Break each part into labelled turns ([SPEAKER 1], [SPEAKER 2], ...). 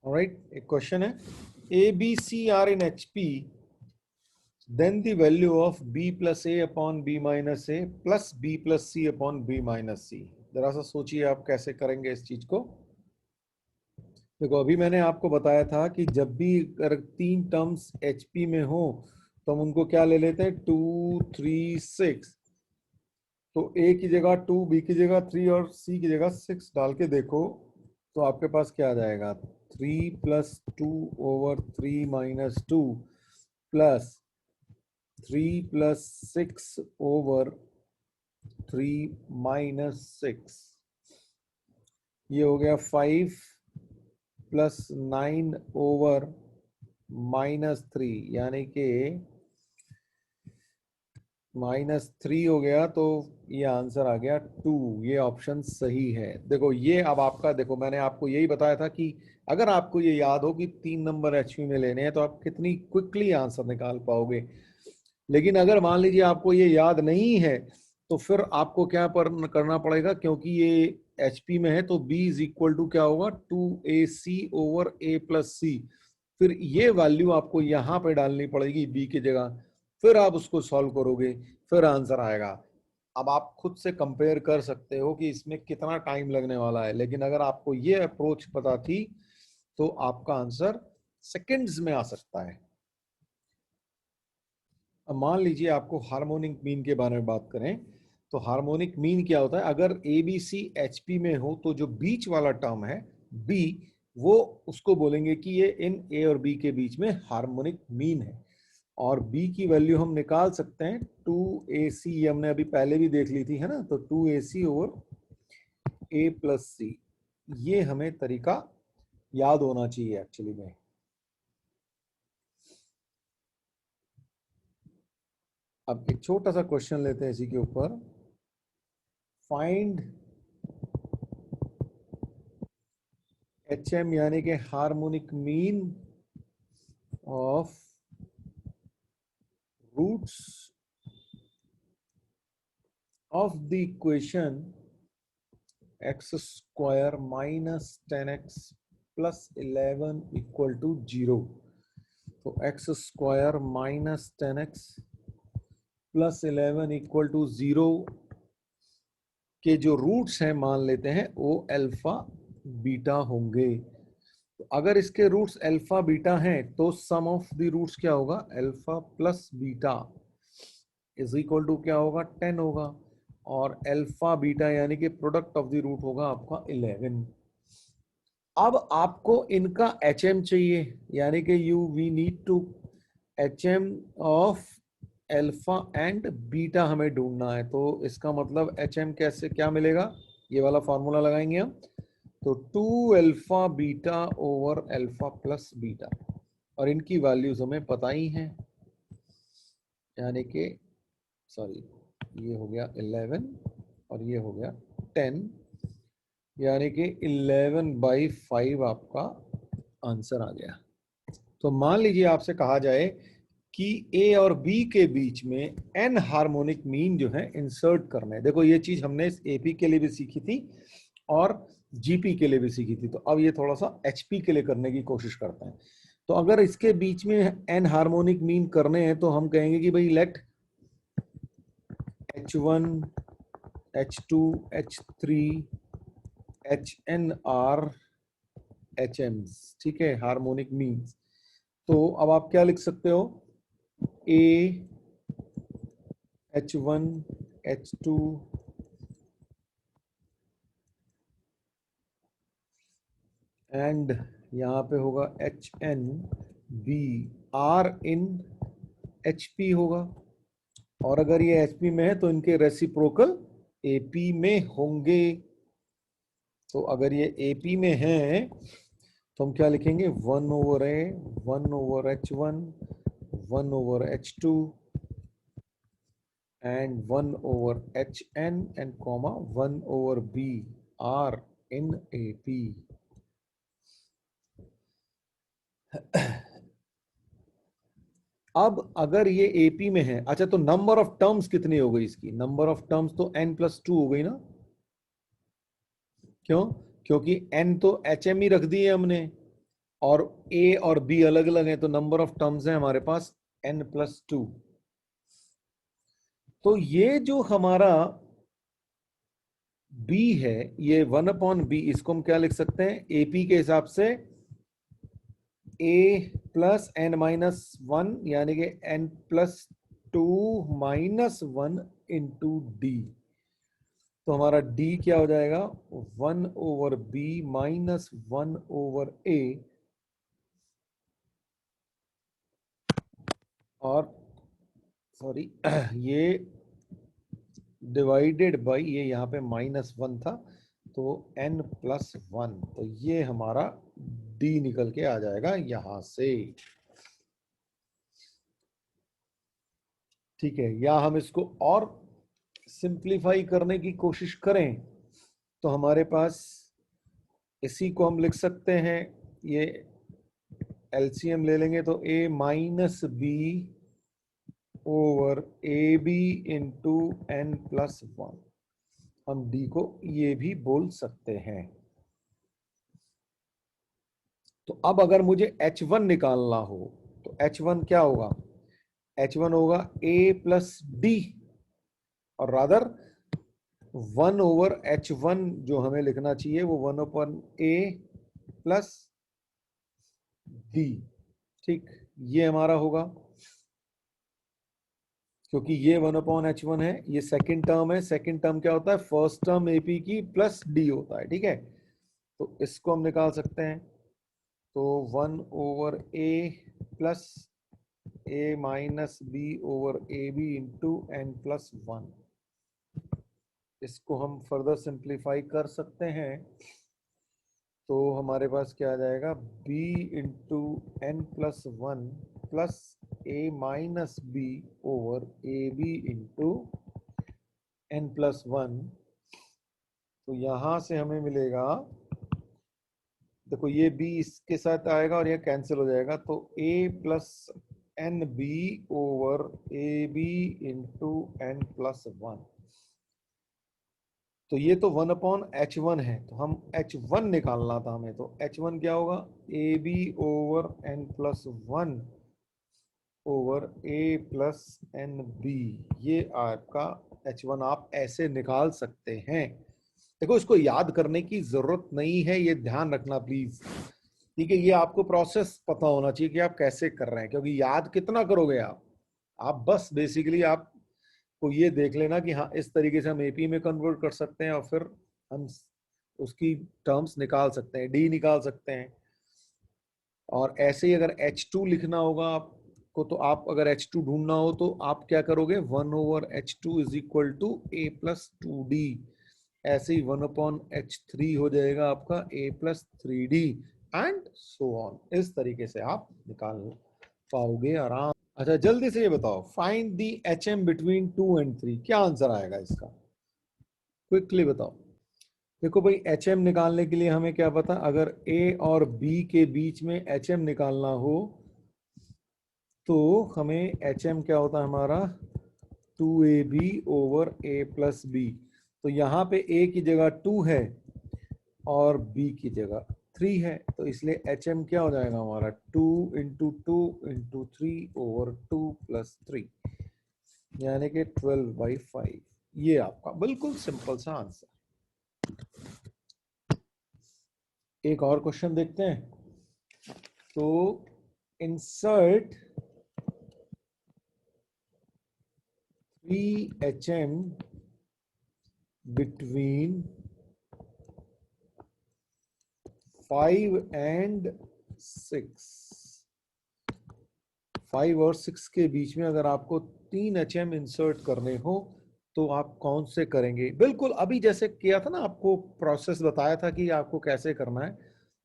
[SPEAKER 1] Alright, एक question है, A B C are in HP, then the value of b plus a upon b minus a plus b plus c upon b minus c। जरा सा सोचिए आप कैसे करेंगे इस चीज को। देखो, अभी मैंने आपको बताया था कि जब भी अगर तीन टर्म्स HP में हो तो हम उनको क्या ले लेते हैं, 2 3 6। तो A की जगह 2, B की जगह 3 और C की जगह 6 डाल के देखो तो आपके पास क्या आ जाएगा, 3 plus 2 over 3 minus 2 plus 3 plus 6 over 3 minus 6। ये हो गया 5 प्लस 9 ओवर -3, यानी कि -3 हो गया। तो ये आंसर आ गया 2। ये ऑप्शन सही है। देखो, ये अब आपका, देखो मैंने आपको यही बताया था कि अगर आपको ये याद हो कि 3 नंबर HP में लेने हैं तो आप कितनी क्विकली आंसर निकाल पाओगे। लेकिन अगर मान लीजिए आपको ये याद नहीं है तो फिर आपको क्या करना पड़ेगा, क्योंकि ये HP में है तो B इज इक्वल टू क्या होगा, 2AC ओवर A प्लस सी। फिर ये वैल्यू आपको यहाँ पे डालनी पड़ेगी B की जगह, फिर आप उसको सॉल्व करोगे, फिर आंसर आएगा। अब आप खुद से कंपेयर कर सकते हो कि इसमें कितना टाइम लगने वाला है, लेकिन अगर आपको ये अप्रोच पता थी तो आपका आंसर सेकंड्स में आ सकता है। अब मान लीजिए आपको हार्मोनिक मीन के बारे में बात करें तो हार्मोनिक मीन क्या होता है। अगर ABC HP में हो तो जो बीच वाला टर्म है B, वो उसको बोलेंगे कि ये इन A और B के बीच में हार्मोनिक मीन है। और B की वैल्यू हम निकाल सकते हैं 2AC, ये हमने अभी पहले भी देख ली थी, है ना। तो 2AC ओवर A प्लस सी, ये हमें तरीका याद होना चाहिए एक्चुअली में। अब एक छोटा सा क्वेश्चन लेते हैं इसी के ऊपर। फाइंड HM यानी कि harmonic mean of roots of the equation x square minus 10x plus 11 equal to 0। तो x square minus 10x plus 11 equal to 0 के जो रूट्स हैं मान लेते हैं वो अल्फा बीटा होंगे। तो अगर इसके रूट्स अल्फा बीटा हैं तो सम ऑफ द रूट्स क्या होगा, alpha plus beta is equal to क्या होगा, 10 होगा। और अल्फा बीटा यानी कि प्रोडक्ट ऑफ द रूट होगा आपका 11। अब आपको इनका HM चाहिए, यानी कि we need to HM of alpha and beta हमें ढूंढना है। तो इसका मतलब HM कैसे क्या मिलेगा, ये वाला फॉर्मूला लगाएंगे हम। तो 2 alpha beta over alpha plus beta, और इनकी वैल्यूज हमें पता ही हैं, यानी कि सॉरी, ये हो गया 11 और ये हो गया 10, यानी कि 11/5 आपका आंसर आ गया। तो मान लीजिए आपसे कहा जाए कि A और B के बीच में n हार्मोनिक मीन जो है इंसर्ट करना है। देखो, ये चीज हमने AP के लिए भी सीखी थी और GP के लिए भी सीखी थी। तो अब ये थोड़ा सा HP के लिए करने की कोशिश करते हैं। तो अगर इसके बीच में n हार्मोनिक मीन करने हैं तो हम कहेंगे कि भाई late H1 H2 H3 HN are HMs, ठीक है, हार्मोनिक मीन्स। तो अब आप क्या लिख सकते हो, A H1 H2 एंड यहाँ पे होगा HN B R इन HP होगा। और अगर ये HP में है तो इनके रेसिप्रोकल AP में होंगे। तो अगर ये AP में है तो हम क्या लिखेंगे, 1 over A 1 over H1 1 over H2 and 1 over HN and comma 1 over B R in AP। अब अगर ये AP में है, अच्छा, तो नंबर ऑफ टर्म्स कितनी हो गई इसकी, नंबर ऑफ टर्म्स तो n+2 हो गई ना। क्यों, क्योंकि n तो HM ही रख दी है हमने, और ए और बी अलग अलग है, तो नंबर ऑफ टर्म्स है हमारे पास n+2। तो ये जो हमारा b है, ये 1/b, इसको हम क्या लिख सकते हैं, एपी के हिसाब से a+n-1 यानी कि n+2-1 इंटू डी। तो हमारा d क्या हो जाएगा, 1/b माइनस 1/a, और सॉरी ये डिवाइडेड बाई, ये यहाँ पे -1 था, तो n+1, तो ये हमारा d निकल के आ जाएगा यहां से। ठीक है, या हम इसको और सिंप्लीफाई करने की कोशिश करें तो हमारे पास इसी को हम लिख सकते हैं, ये एलसीएम ले लेंगे तो a-b/ab इंटू n+1, हम d को ये भी बोल सकते हैं। तो अब अगर मुझे h1 निकालना हो तो h1 क्या होगा, h1 होगा a+d, और रादर 1/h1 जो हमें लिखना चाहिए वो 1/a+d। ठीक, ये हमारा होगा, क्योंकि ये 1/h1 है, ये सेकंड टर्म है। सेकंड टर्म क्या होता है, फर्स्ट टर्म एपी की प्लस डी होता है। ठीक है, तो इसको हम निकाल सकते हैं, तो 1/a+a-b/ab इंटू n+1, इसको हम फर्दर सिंप्लीफाई कर सकते हैं, तो हमारे पास क्या आ जाएगा, b into n+1 plus a-b/ab into n+1। तो यहां से हमें मिलेगा, देखो ये b इसके साथ आएगा और ये कैंसिल हो जाएगा, तो a+nb/ab इंटू n+1। तो ये तो 1/h1 है, तो हम h1 निकालना था हमें, तो h1 क्या होगा, ab/n+1/a+nb, ये आपका h1 आप ऐसे निकाल सकते हैं। देखो, इसको याद करने की जरूरत नहीं है, ये ध्यान रखना प्लीज। ठीक है, ये आपको प्रोसेस पता होना चाहिए कि आप कैसे कर रहे हैं, क्योंकि याद कितना करोगे आप बस बेसिकली आप को ये देख लेना कि हाँ इस तरीके से हम एपी में कन्वर्ट कर सकते हैं, और फिर हम उसकी टर्म्स निकाल सकते हैं, डी निकाल सकते हैं। और ऐसे ही अगर H2 लिखना होगा आपको, तो आप अगर H2 ढूंढना हो तो आप क्या करोगे, 1/H2 is equal to a+2d, ऐसे ही 1/H3 हो जाएगा आपका a+3d एंड सो ऑन। इस तरीके से आप निकाल पाओगे आराम। अच्छा, जल्दी से ये बताओ, find the HM between 2 and 3, क्या आंसर आएगा इसका, क्विकली बताओ। देखो भाई, HM निकालने के लिए हमें क्या पता, अगर A और B के बीच में HM निकालना हो तो हमें HM क्या होता है हमारा, 2ab/a+b। तो यहाँ पे A की जगह 2 है और B की जगह 3 है, तो इसलिए HM क्या हो जाएगा हमारा, 2 इंटू 2 इंटू 3/2+3, यानी कि 12/5। ये आपका बिल्कुल सिंपल सा आंसर। एक और क्वेश्चन देखते हैं, तो इंसर्ट 3HM बिटवीन 5 and 6। 5 और 6 के बीच में अगर आपको 3 HM इंसर्ट करने हो तो आप कौन से करेंगे। बिल्कुल अभी जैसे किया था ना, आपको प्रोसेस बताया था कि आपको कैसे करना है,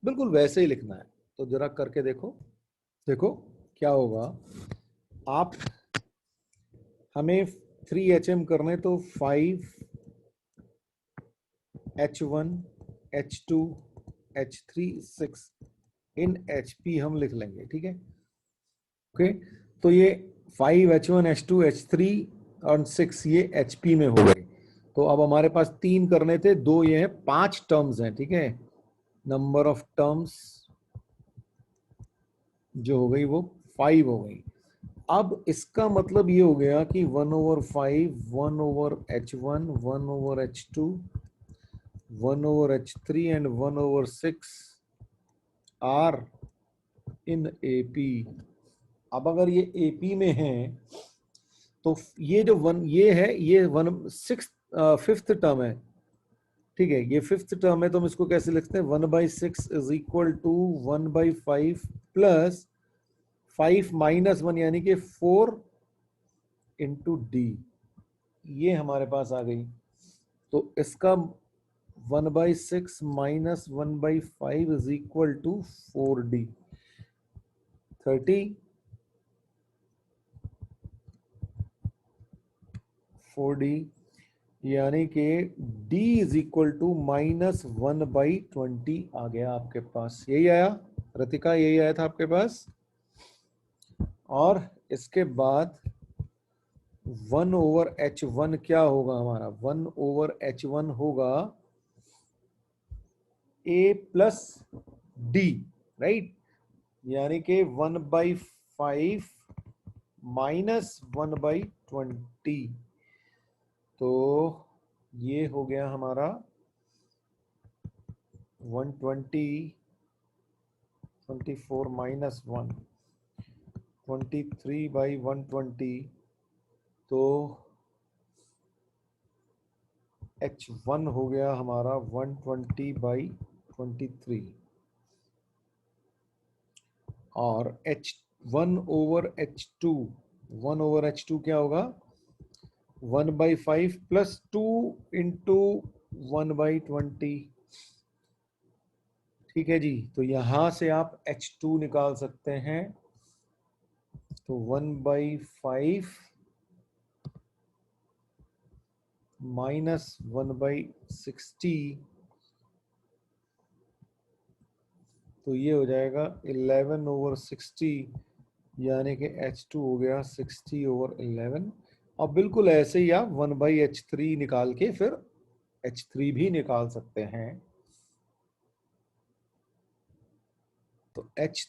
[SPEAKER 1] बिल्कुल वैसे ही लिखना है। तो जरा करके देखो, देखो क्या होगा। आप हमें 3HM करने, तो 5H1 H2 H3 6 इन HP हम लिख लेंगे। ठीक है, ओके, तो ये 5H1 H2 H3 और 6 ये HP में हो गए। तो अब हमारे पास 3 करने थे, 2 ये है, 5 टर्म्स हैं। ठीक है, नंबर ऑफ टर्म्स जो हो गई वो 5 हो गई। अब इसका मतलब ये हो गया कि 1/5, 1/h1, 1/h2, 1/h3 and 1/6 are in AP. अब अगर ये एपी में है तो ये जो वन ये है, ये 1/6 फिफ्थ टर्म है, ठीक है, ये फिफ्थ टर्म है, तो हम इसको कैसे लिखते हैं, 1/6 इज इक्वल टू 1/5 प्लस 5 - 1 यानी कि 4 इंटू डी। ये हमारे पास आ गई। तो इसका 1/6 minus 1/5 is equal to 4D। 30 4D यानी कि D इज इक्वल टू -1/20 आ गया आपके पास। यही आया रतिका, यही आया था आपके पास। और इसके बाद 1/h1 क्या होगा हमारा, 1/h1 होगा A प्लस D, राइट, यानी कि 1/5 माइनस 1/20। तो ये हो गया हमारा 120, 24 माइनस 1, 23/120। तो H1 हो गया हमारा 120/23 और H1/H2, 1/H2 क्या होगा, 1/5 प्लस 2 इंटू 1/20। ठीक है जी, तो यहां से आप H2 निकाल सकते हैं। तो 1/5 माइनस 1/60, तो ये हो जाएगा 11/60, यानी कि H2 हो गया 60/11। और बिल्कुल ऐसे ही आप 1/H3 निकाल के फिर H3 भी निकाल सकते हैं। तो H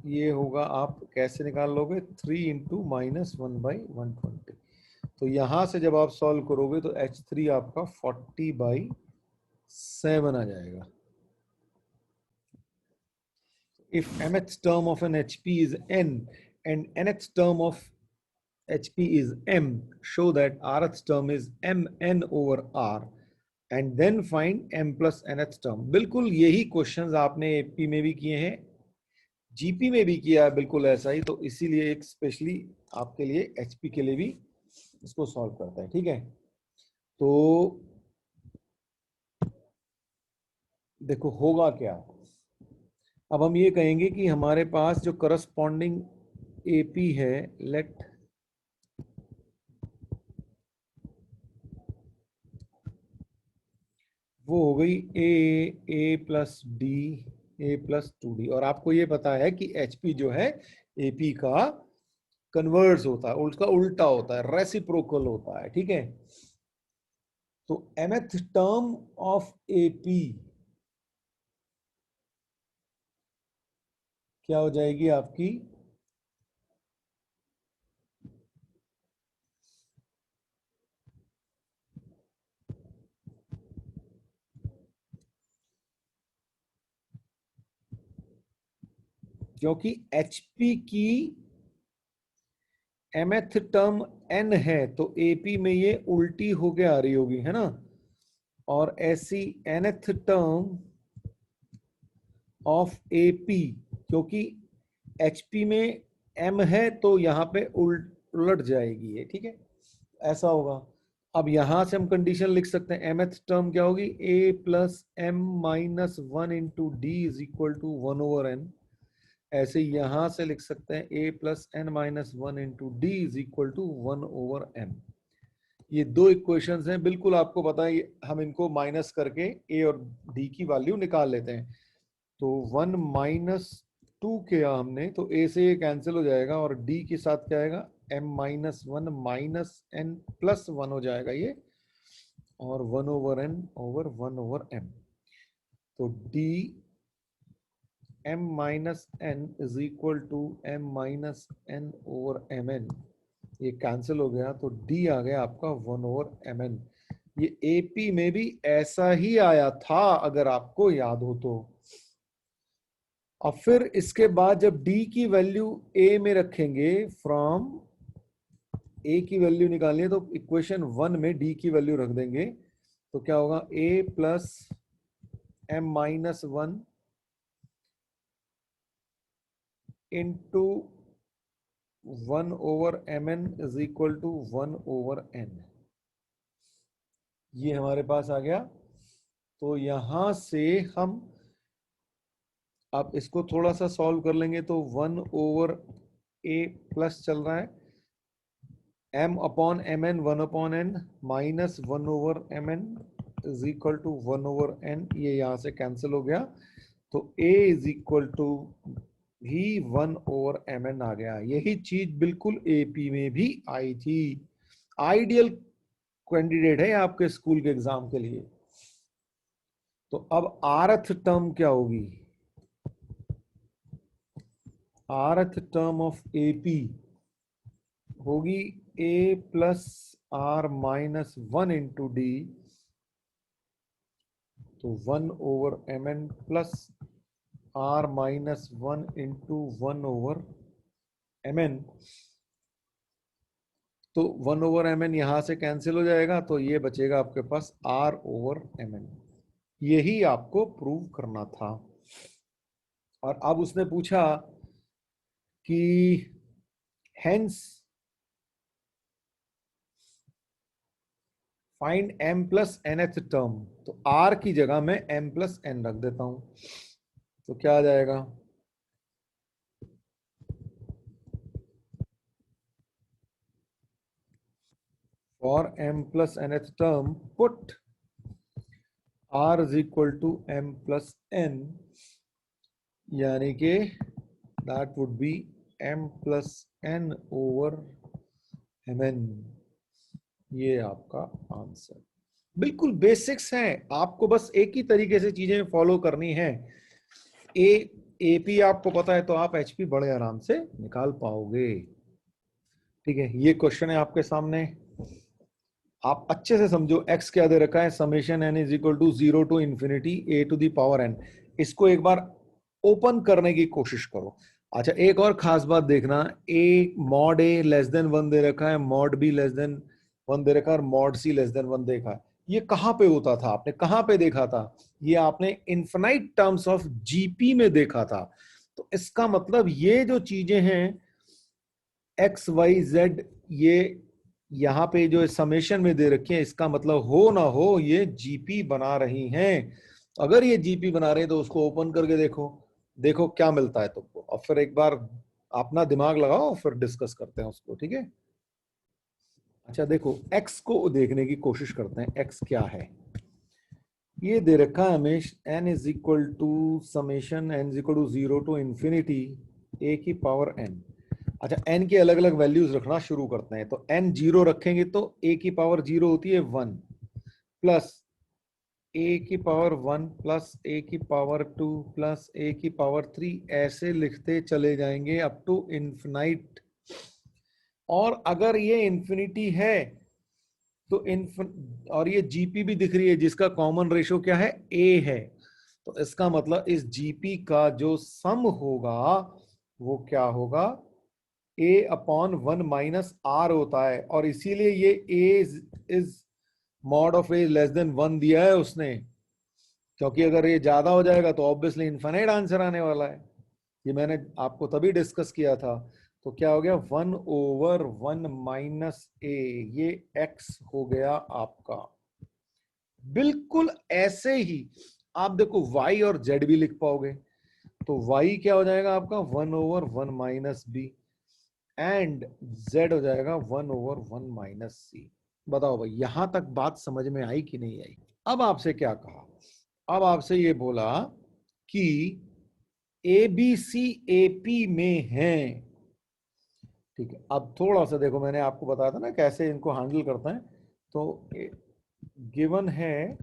[SPEAKER 1] ये होगा, आप कैसे निकाल लोगे, 3 इंटू माइनस 1/120। तो यहां से जब आप सॉल्व करोगे तो H3 आपका 40/7 आ जाएगा। If mth term of an HP is n and nth term of HP is m, show that rth term is mn/r and then find m plus nth term। बिल्कुल यही क्वेश्चंस आपने AP में भी किए हैं, GP में भी किया है, बिल्कुल ऐसा ही। तो इसीलिए एक स्पेशली आपके लिए एचपी के लिए भी इसको सॉल्व करता है, ठीक है। तो देखो होगा क्या, अब हम ये कहेंगे कि हमारे पास जो करस्पॉन्डिंग एपी है, लेट वो हो गई ए प्लस डी, ए प्लस 2D। और आपको ये पता है कि एचपी जो है एपी का कन्वर्स होता है, उसका उल्टा होता है, रेसिप्रोकल होता है, ठीक है। तो mth टर्म ऑफ एपी क्या हो जाएगी आपकी, क्योंकि एचपी की mth टर्म n है तो एपी में ये उल्टी होके आ रही होगी, है ना। और ऐसी nth टर्म ऑफ एपी, क्योंकि एचपी में m है तो यहाँ पे उलट जाएगी ये, ठीक है, ऐसा होगा। अब यहां से हम कंडीशन लिख सकते हैं, mth टर्म क्या होगी, a plus m minus 1 into D is equal to 1/n। ऐसे यहां से लिख सकते हैं a plus n minus 1 into D is equal to 1/m। ये दो इक्वेशंस हैं, बिल्कुल आपको पता है, हम इनको माइनस करके a और d की वैल्यू निकाल लेते हैं। तो 1 - 2 किया हमने तो a से ये कैंसिल हो जाएगा और d के साथ क्या आएगा, m-1 माइनस n प्लस 1 हो जाएगा ये, और 1/n/1/m। तो d m minus N is equal to m minus N over M N, ये कैंसिल हो गया तो d आ गया आपका 1 ओवर एम एन। ये एपी में भी ऐसा ही आया था अगर आपको याद हो तो। और फिर इसके बाद जब d की वैल्यू a में रखेंगे, फ्रॉम a की वैल्यू निकालनी है तो इक्वेशन 1 में d की वैल्यू रख देंगे, तो क्या होगा a plus m minus 1 into 1 over M N is equal to 1 over n। ये हमारे पास आ गया। तो यहां से हम अब इसको थोड़ा सा सॉल्व कर लेंगे तो 1 ओवर a प्लस चल रहा है m upon M N 1 upon n minus 1 over M N is equal to 1 over n, ये यहां से कैंसिल हो गया। तो a इज इक्वल टू भी 1 ओवर एम एन आ गया। यही चीज बिल्कुल एपी में भी आई थी। आइडियल कैंडिडेट है आपके स्कूल के एग्जाम के लिए। तो अब आरथ टर्म क्या होगी? आरथ टर्म ऑफ एपी होगी a plus R minus 1 into D, तो 1 over M N plus R minus 1 into 1 over M N. तो 1 ओवर एम एन यहां से कैंसिल हो जाएगा तो ये बचेगा आपके पास आर ओवर एम एन। यही आपको प्रूव करना था। और अब उसने पूछा कि hence find m plus nth term, तो r की जगह मैं m प्लस n रख देता हूं, तो क्या आ जाएगा? For m plus nth term put r is equal to m plus n, यानी कि that would be m plus n over mn। ये आपका आंसर। बिल्कुल बेसिक्स हैं, आपको बस एक ही तरीके से चीजें फॉलो करनी है। एपी आपको पता है तो आप एचपी बड़े आराम से निकाल पाओगे। ठीक है, ये क्वेश्चन है आपके सामने, आप अच्छे से समझो। एक्स क्या दे रखा है? Summation N is equal to 0 to infinity A to the power N. इसको एक बार ओपन करने की कोशिश करो। अच्छा, एक और खास बात देखना, A mod A less than 1 दे रखा है, मॉड बी लेस देन 1 दे रखा है और मॉड सी लेस देन 1 देखा है। ये कहां पे होता था? आपने कहां पे देखा था? ये आपने इनफिनाइट टर्म्स ऑफ जीपी में देखा था। तो इसका मतलब ये जो चीजें हैं एक्स वाई जेड, ये यहाँ पे जो समेशन में दे रखे हैं, इसका मतलब हो ना हो ये जीपी बना रही हैं। अगर ये जीपी बना रहे हैं तो उसको ओपन करके देखो, देखो क्या मिलता है तुमको, और फिर एक बार अपना दिमाग लगाओ, फिर डिस्कस करते हैं उसको। ठीक है, अच्छा देखो, एक्स को देखने की कोशिश करते हैं, एक्स क्या है। ये दे रखा है हमें n is equal to summation N is equal to 0 to infinity a की पावर एन। अच्छा, n की अलग अलग वैल्यूज रखना शुरू करते हैं। तो n 0 रखेंगे तो a की पावर 0 होती है 1, प्लस a की पावर 1 प्लस a की पावर 2 प्लस a की पावर 3, ऐसे लिखते चले जाएंगे अप टू इन्फिनाइट। और अगर ये इंफिनिटी है तो और ये जीपी भी दिख रही है जिसका कॉमन रेशो क्या है? a है। तो इसका मतलब इस जीपी का जो सम होगा वो क्या होगा? a अपॉन 1 माइनस आर होता है। और इसीलिए ये a is mod of A less than 1 दिया है उसने, क्योंकि अगर ये ज्यादा हो जाएगा तो ऑब्वियसली इनफाइनाइट आंसर आने वाला है। ये मैंने आपको तभी डिस्कस किया था। तो क्या हो गया? 1 ओवर 1 माइनस ए, ये x हो गया आपका। बिल्कुल ऐसे ही आप देखो y और z भी लिख पाओगे। तो y क्या हो जाएगा आपका? 1 over 1 minus B, and z हो जाएगा 1 ओवर 1 माइनस सी। बताओ भाई, यहां तक बात समझ में आई कि नहीं आई? अब आपसे क्या कहा? अब आपसे ये बोला कि ए बी सी ए पी में है। ठीक है, अब थोड़ा सा देखो, मैंने आपको बताया था ना कैसे इनको हैंडल करते हैं। तो गिवन है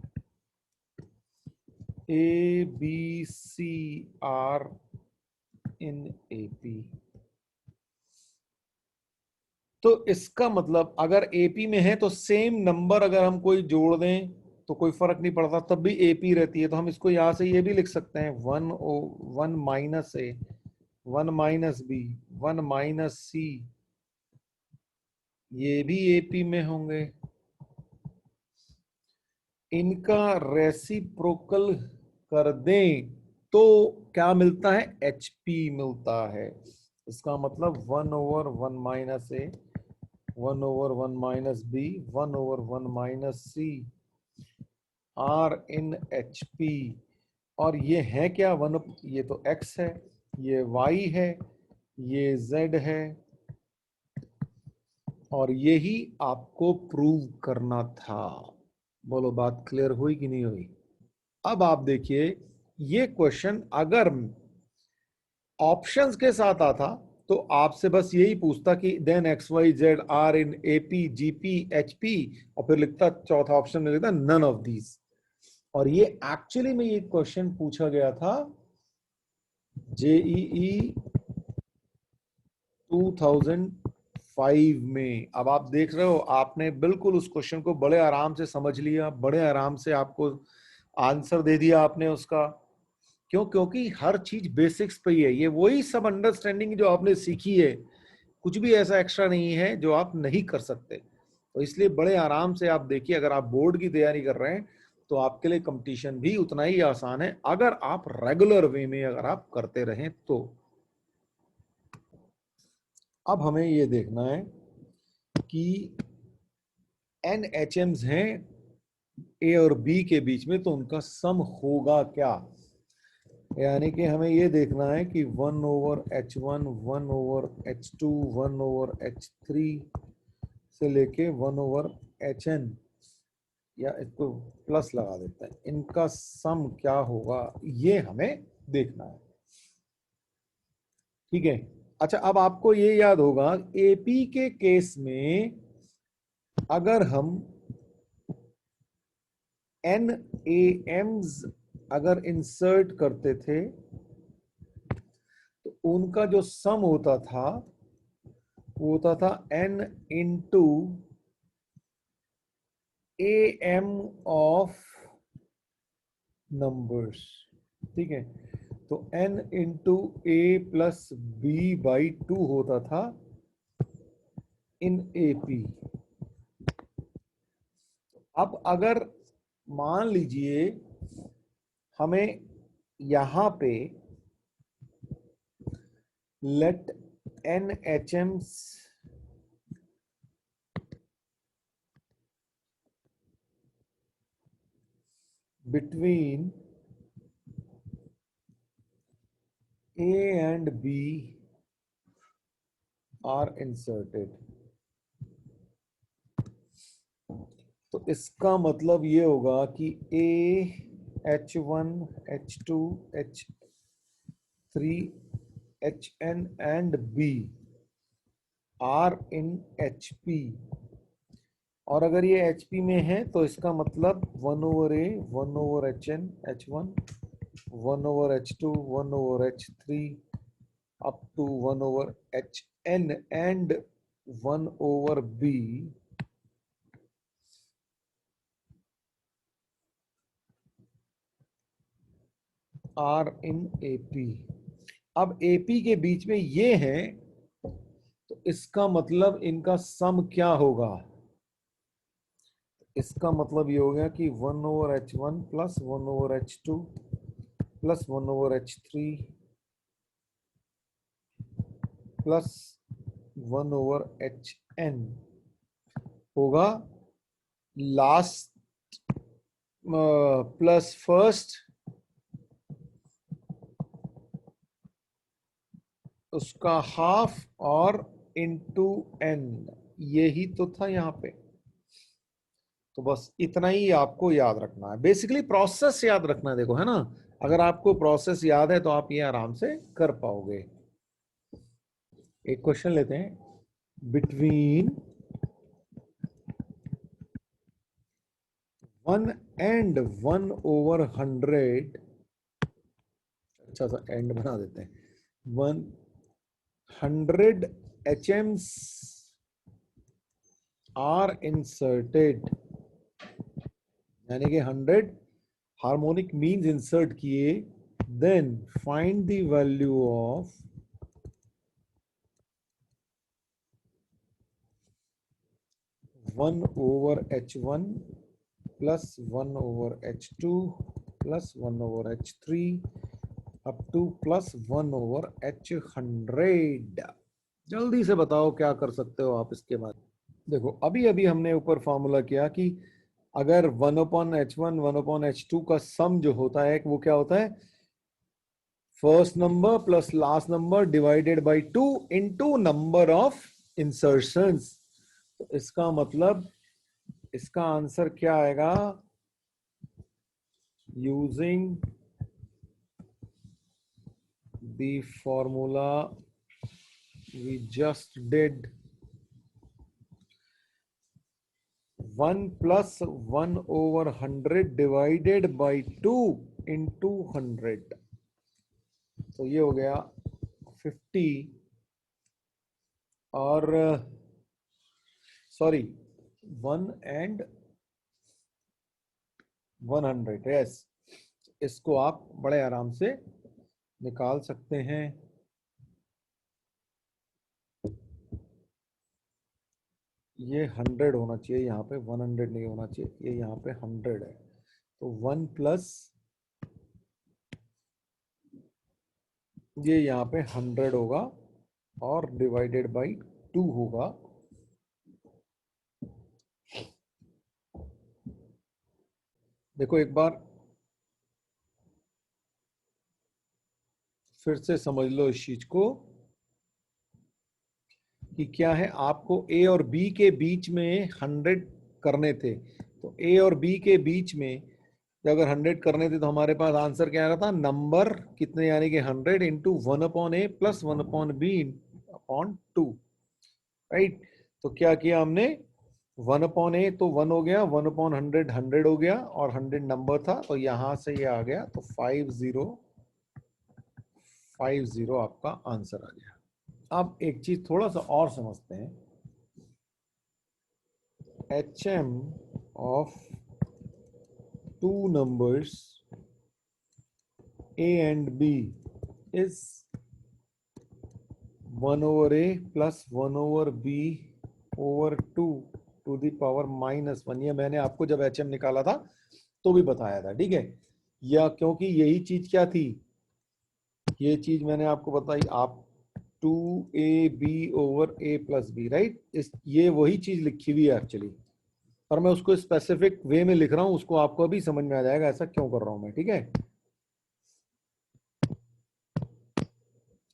[SPEAKER 1] A B C are in AP. तो इसका मतलब अगर एपी में है तो सेम नंबर अगर हम कोई जोड़ दें तो कोई फर्क नहीं पड़ता, तब भी एपी रहती है। तो हम इसको यहां से ये भी लिख सकते हैं, one minus a, one minus b, one minus c, ये भी एपी में होंगे। इनका रेसिप्रोकल कर दें तो क्या मिलता है, एचपी मिलता है। इसका मतलब 1/1 - A, 1/1 - B, 1/1 - C are in H P. और ये है क्या, वन, ये तो एक्स है, ये वाई है, ये जेड है, और यही आपको प्रूव करना था। बोलो बात क्लियर हुई कि नहीं हुई? अब आप देखिए, ये क्वेश्चन अगर ऑप्शंस के साथ आता तो आपसे बस यही पूछता कि then X Y Z are in AP GP HP, और फिर लिखता चौथा ऑप्शन में लिखता नन ऑफ दीज। और ये एक्चुअली में ये क्वेश्चन पूछा गया था जेईई 2005 में। अब आप देख रहे हो, आपने बिल्कुल उस क्वेश्चन को बड़े आराम से समझ लिया, बड़े आराम से आपको आंसर दे दिया आपने उसका। क्यों? क्योंकि हर चीज बेसिक्स पे ही है। ये वही सब अंडरस्टैंडिंग जो आपने सीखी है, कुछ भी ऐसा एक्स्ट्रा नहीं है जो आप नहीं कर सकते। तो इसलिए बड़े आराम से आप देखिए, अगर आप बोर्ड की तैयारी कर रहे हैं तो आपके लिए कंपटीशन भी उतना ही आसान है, अगर आप रेगुलर वे में अगर आप करते रहें तो। अब हमें ये देखना है कि एन एच एम्स हैं ए और बी के बीच में, तो उनका सम होगा क्या। यानी कि हमें ये देखना है कि 1/H1, 1/H2, 1/H3 से लेके 1/HN, या इसको प्लस लगा देते हैं, इनका सम क्या होगा, ये हमें देखना है। ठीक है। अच्छा, अब आपको ये याद होगा एपी के केस में अगर हम एन ए एम्स अगर इंसर्ट करते थे तो उनका जो सम होता था वो होता था n into A M of numbers. ठीक है। तो n into A plus B by 2 होता था इन एपी। अब अगर मान लीजिए हमें यहां पे let N H Ms between A and B are inserted, तो इसका मतलब ये होगा कि A, H1, H2, H3, HN and B are in HP। और अगर ये HP में है तो इसका मतलब 1/A, 1/HN, H1, 1/H2, 1/H3 up to 1/HN and 1/B are in AP. अब एपी के बीच में ये है तो इसका मतलब इनका सम क्या होगा। इसका मतलब ये हो गया कि 1/H1 plus 1/H2 plus 1/H3 plus 1/HN होगा लास्ट प्लस फर्स्ट उसका हाफ और इंटू n। यही तो था यहां पे। तो बस इतना ही आपको याद रखना है, बेसिकली प्रोसेस याद रखना है। देखो है ना, अगर आपको प्रोसेस याद है तो आप ये आराम से कर पाओगे। एक क्वेश्चन लेते हैं, बिटवीन 1 and 1/100, अच्छा सा एंड बना देते हैं, 100 HMs are inserted, यानी कि 100 हार्मोनिक मीन्स इंसर्ट किए, then find the value of one over H1 plus 1 over H2 plus 1 over H3 up to plus 1 over H100। जल्दी से बताओ क्या कर सकते हो आप इसके बाद। देखो अभी अभी हमने ऊपर फॉर्मूला किया कि अगर 1/H1 1/H2 का सम जो होता है वो क्या होता है, first number plus last number divided by 2 into number of insertions. तो इसका मतलब इसका आंसर क्या आएगा, using the formula we just did, 1 plus 1 over 100 divided by 2 into 100, तो ये हो गया 50 और सॉरी 1 and 100, यस। इसको आप बड़े आराम से निकाल सकते हैं। ये 100 होना चाहिए यहाँ पे, 100 नहीं होना चाहिए, ये यहाँ पे 100 है। तो 1 प्लस ये यहाँ पे 100 होगा और डिवाइडेड बाई 2 होगा। देखो एक बार फिर से समझ लो इस चीज को कि क्या है, आपको ए और बी के बीच में 100 करने थे। तो ए और बी के बीच में अगर 100 करने थे तो हमारे पास आंसर क्या आ रहा था, नंबर कितने, यानी कि 100 into 1/A plus 1/B upon 2, right. तो क्या किया हमने, 1/A तो 1 हो गया, 1/100 100 हो गया और 100 नंबर था, तो यहां से ये आ गया, तो 5050 आपका आंसर आ गया। अब एक चीज थोड़ा सा और समझते हैं, HM of two numbers A and B is 1 over A plus 1 over B over 2 to the power -1। ये मैंने आपको जब HM निकाला था तो भी बताया था, ठीक है। या क्योंकि यही चीज क्या थी, ये चीज मैंने आपको बताई, आप 2AB over A plus B, right. ये वही चीज लिखी हुई है एक्चुअली, पर मैं उसको स्पेसिफिक वे में लिख रहा हूं, उसको आपको अभी समझ में आ जाएगा ऐसा क्यों कर रहा हूं मैं, ठीक है।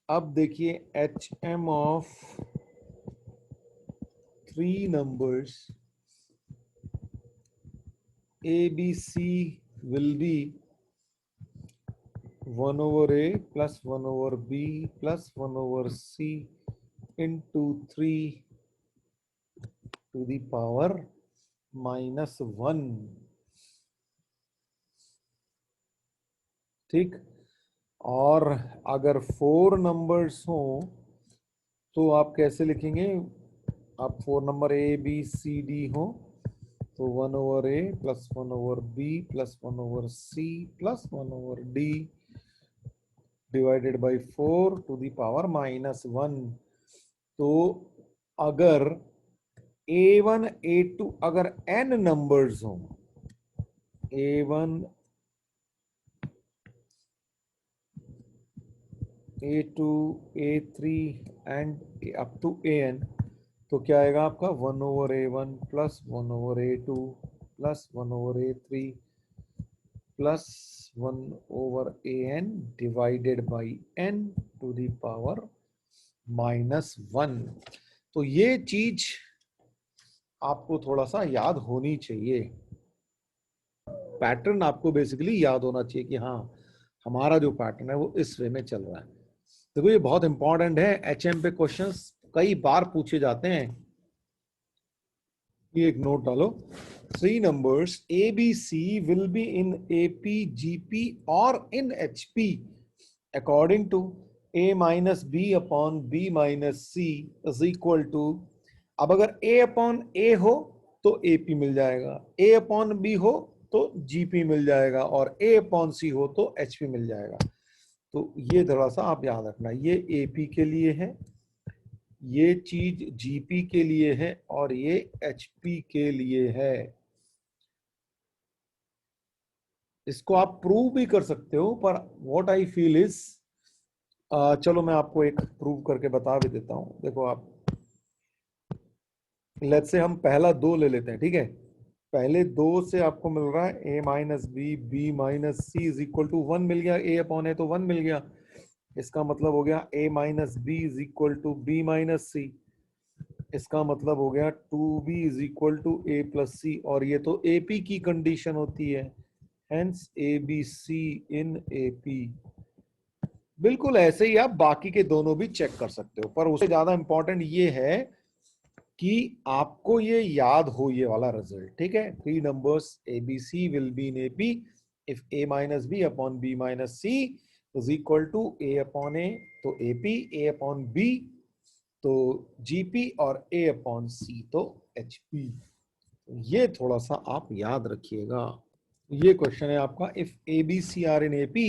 [SPEAKER 1] अब देखिए HM of 3 numbers ABC will be 1 over A plus 1 over B plus 1 over C into 3 to the power -1, ठीक। और अगर 4 नंबर्स हो तो आप कैसे लिखेंगे, आप 4 number A B C D हो तो 1 over A plus 1 over B plus 1 over C plus 1 over D divided by 4 to the power -1। तो अगर A1 A2 अगर n नंबर्स हो, A1 A2 A3 and up to AN, तो क्या आएगा आपका 1 over A1 plus 1 over A2 plus 1 over A3 plus 1 over AN divided by n to the power -1। तो ये चीज आपको थोड़ा सा याद होनी चाहिए, पैटर्न आपको बेसिकली याद होना चाहिए कि हाँ हमारा जो पैटर्न है वो इस वे में चल रहा है। देखो ये बहुत इंपॉर्टेंट है, HM पे क्वेश्चंस कई बार पूछे जाते हैं। ये एक नोट डालो, 3 numbers ABC will be in AP, GP or in HP according to a minus B upon B minus C is equal to, अब अगर a अपॉन ए हो तो AP मिल जाएगा, a अपॉन बी हो तो GP मिल जाएगा, और a अपॉन सी हो तो HP मिल जाएगा। तो ये थोड़ा सा आप याद रखना, ये AP के लिए है, ये चीज GP के लिए है, और ये HP के लिए है। इसको आप प्रूव भी कर सकते हो, पर व्हाट आई फील इज, चलो मैं आपको एक प्रूव करके बता भी देता हूं। देखो आप, लेट्स से हम पहला दो ले लेते हैं, ठीक है। पहले दो से आपको मिल रहा है a minus B B minus C is equal to 1 मिल गया, a अपॉन ए तो 1 मिल गया। इसका मतलब हो गया a minus B is equal to b minus c. इसका मतलब हो गया 2b is equal to a plus c, और ये तो AP की कंडीशन होती है, हेंस ABC इन AP। बिल्कुल ऐसे ही आप बाकी के दोनों भी चेक कर सकते हो, पर उससे ज्यादा इंपॉर्टेंट ये है कि आपको ये याद हो ये वाला रिजल्ट, ठीक है। 3 numbers ABC will be in AP if a minus B upon B minus C is equal to a upon a तो AP, a अपॉन बी तो GP, और a अपॉन सी तो HP। ये थोड़ा सा आप याद रखिएगा। ये क्वेश्चन है आपका, if ABC are in AP,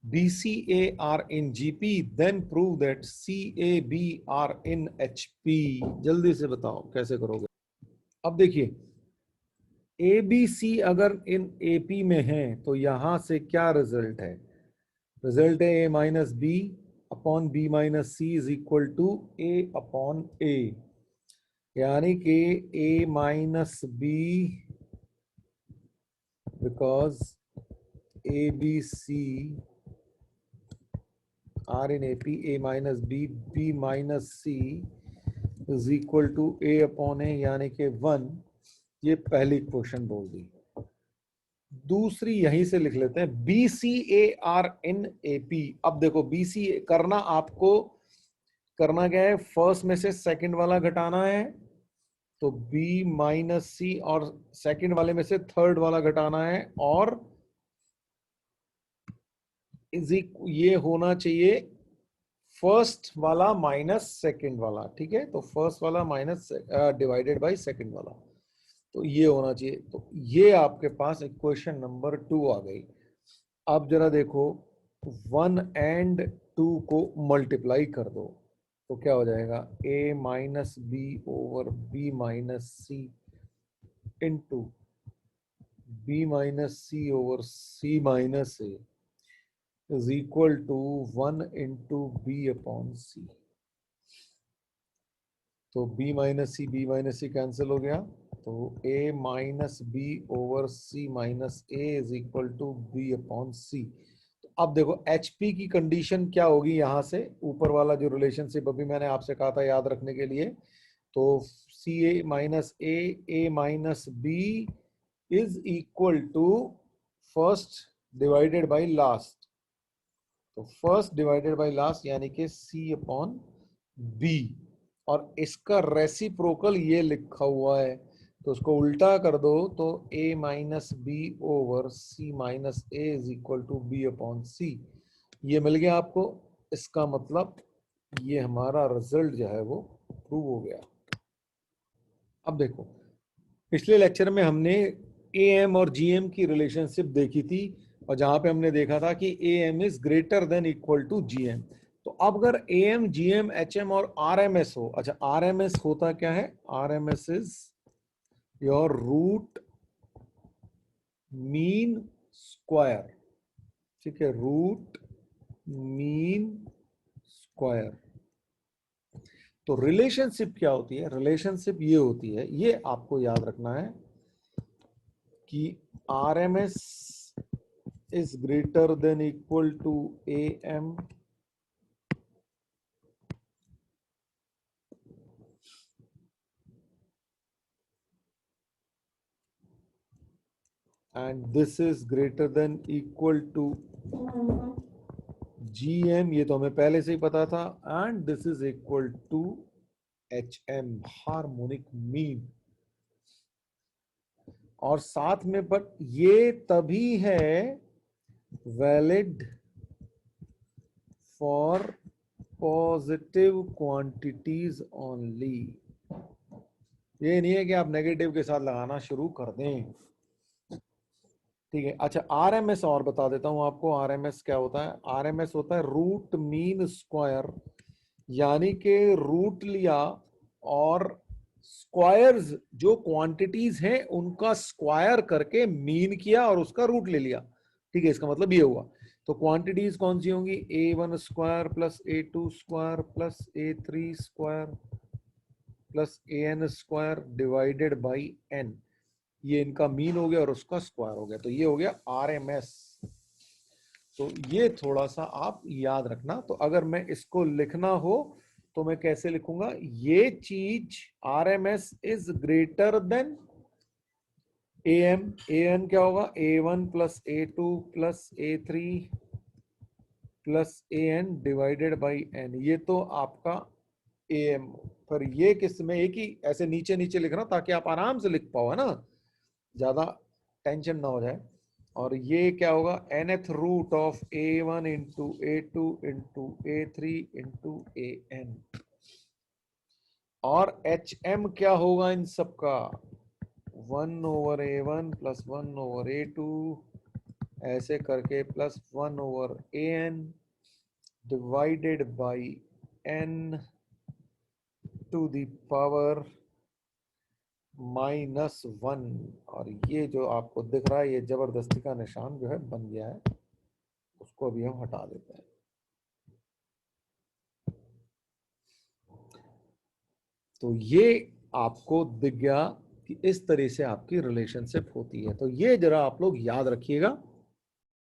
[SPEAKER 1] BCA are in GP, then prove that CAB are in HP। जल्दी से बताओ कैसे करोगे। अब देखिए, ABC अगर इन AP में है तो यहां से क्या रिजल्ट है, रिजल्ट है A minus B upon B minus C is equal to A upon a, यानी कि A minus b, because ABC are in AP, A minus B B minus C is equal to A upon a, यानी कि 1। ये पहली question बोल दी। दूसरी यहीं से लिख लेते हैं, BCAR इन AP। अब देखो BCA करना, आपको करना क्या है, फर्स्ट में से सेकंड वाला घटाना है, तो B माइनस सी, और सेकंड वाले में से थर्ड वाला घटाना है, और ये होना चाहिए फर्स्ट वाला माइनस सेकंड वाला, ठीक है। तो फर्स्ट वाला माइनस डिवाइडेड बाय सेकंड वाला, तो ये होना चाहिए। तो ये आपके पास इक्वेशन नंबर 2 आ गई। अब जरा देखो, 1 एंड 2 को मल्टीप्लाई कर दो तो क्या हो जाएगा, A minus b over b minus c into b minus c over c minus a is equal to 1 into b upon c. तो b माइनस सी कैंसिल हो गया, तो a minus b over c minus a is equal to b upon c. तो अब देखो HP की condition क्या होगी, यहां से ऊपर वाला जो रिलेशनशिप अभी मैंने आपसे कहा था याद रखने के लिए, तो CA minus A minus B is equal to first divided by last. तो फर्स्ट डिवाइडेड बाई लास्ट यानी कि C अपॉन बी, और इसका रेसिप्रोकल ये लिखा हुआ है, तो उसको उल्टा कर दो तो A minus b over c minus a is equal to b upon c. ये मिल गया आपको। इसका मतलब ये हमारा रिजल्ट जो है वो प्रूव हो गया। अब देखो, पिछले लेक्चर में हमने AM और GM की रिलेशनशिप देखी थी, और जहां पे हमने देखा था कि AM is greater than equal to GM। तो अब अगर AM, GM, HM और RMS हो, अच्छा RMS होता क्या है, RMS is your root mean square, ठीक है, रूट मीन स्क्वायर। तो रिलेशनशिप क्या होती है, रिलेशनशिप ये होती है, ये आपको याद रखना है कि RMS is greater than equal to AM and this is greater than equal to GM, ये तो हमें पहले से ही पता था, and this is equal to HM, harmonic mean. और साथ में बट ये तभी है valid for positive quantities only. ये नहीं है कि आप नेगेटिव के साथ लगाना शुरू कर दें। ठीक है, अच्छा आरएमएस और बता देता हूं आपको। आरएमएस क्या होता है? आरएमएस होता है रूट मीन स्क्वायर, यानी कि रूट लिया और स्क्वायर्स जो क्वांटिटीज हैं उनका स्क्वायर करके मीन किया और उसका रूट ले लिया। ठीक है, इसका मतलब ये हुआ। तो क्वांटिटीज कौन सी होंगी? a1 square plus a2 square plus a3 square plus an square divided by n। ये इनका मीन हो गया और उसका स्क्वायर हो गया, तो ये हो गया आरएमएस। तो ये थोड़ा सा आप याद रखना। तो अगर मैं इसको लिखना हो तो मैं कैसे लिखूंगा? ये चीज RMS is greater than AM. AN क्या होगा? a1 plus a2 plus a3 plus an divided by n। ये तो आपका एएम। पर ये किस में? एक ही ऐसे नीचे नीचे लिखना ताकि आप आराम से लिख पाओ, है ना, ज्यादा टेंशन ना हो जाए। और ये क्या होगा? nth root of a1 into a2 into a3 into an। और hm क्या होगा इन सब का? 1 over a1 plus 1 over a2 ऐसे करके plus 1 over an divided by n to the power -1। और ये जो आपको दिख रहा है ये जबरदस्ती का निशान जो है बन गया है, उसको अभी हम हटा देते हैं। तो ये आपको दिख गया कि इस तरह से आपकी रिलेशनशिप होती है। तो ये जरा आप लोग याद रखिएगा।